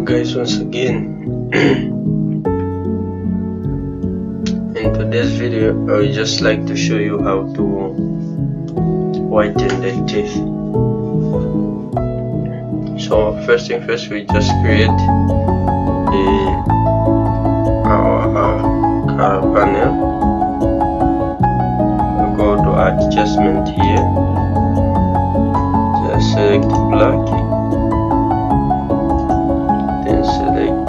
guys, once again. In today's video I would just like to show you how to whiten the teeth. So first thing first, we just create our color panel. We'll go to adjustment here, just select black, then select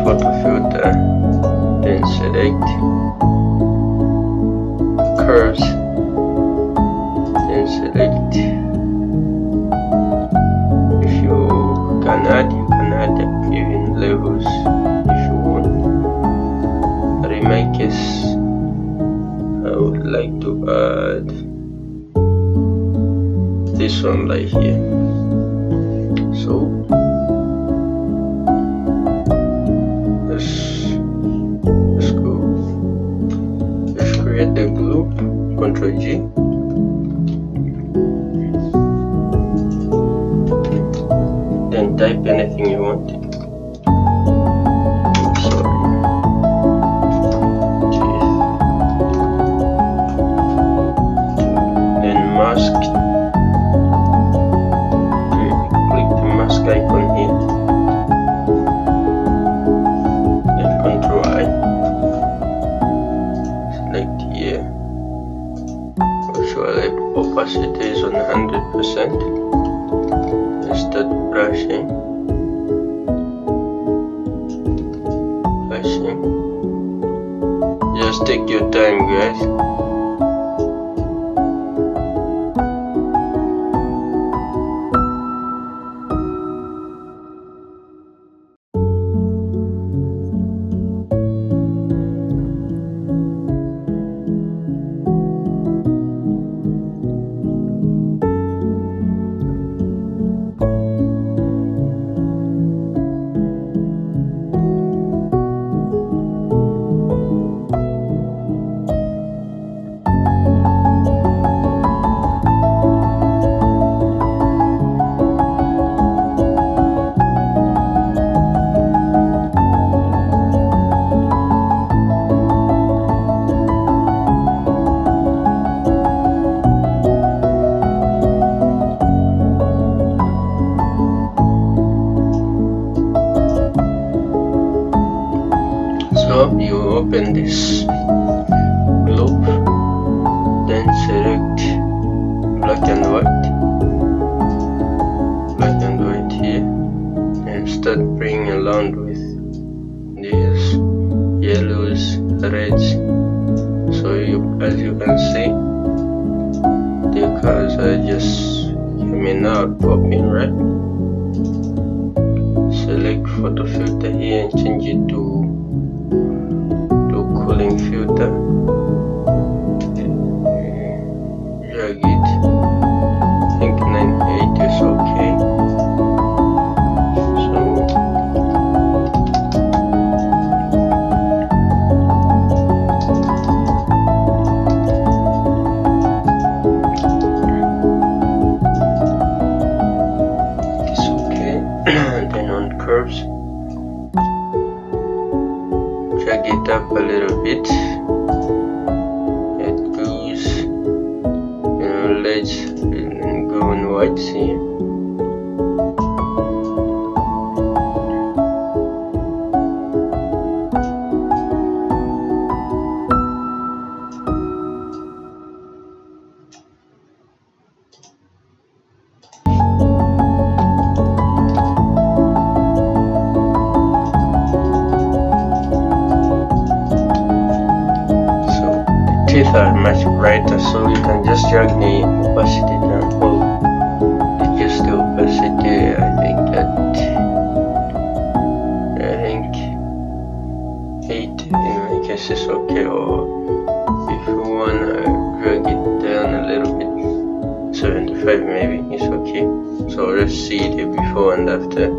photo filter, then select curves, then select, if you can add even levels if you want. But in my case I would like to add this one right here. So let's go. Let's create the group. Ctrl G. Then type anything you want. Sorry. Then mask. Click the mask icon here. Then Ctrl I. Select here. Usually opacity is on 100%. Then start brushing. Just take your time, guys. So you open this globe, then select black and white here, and start playing around with these yellows, reds. So as you can see, the colors are just coming out, popping, right? Select photo filter here and change it to cooling filter. Drag it. I think 98 is okay. So it's okay. Then on curves, drag it up a little bit. It goes, let's go on white here. Teeth are much brighter, so you can just drag the opacity down, or reduce the opacity. I think 8 in my case is okay, or if you wanna drag it down a little bit, 75 maybe is okay. So let's see the before and after.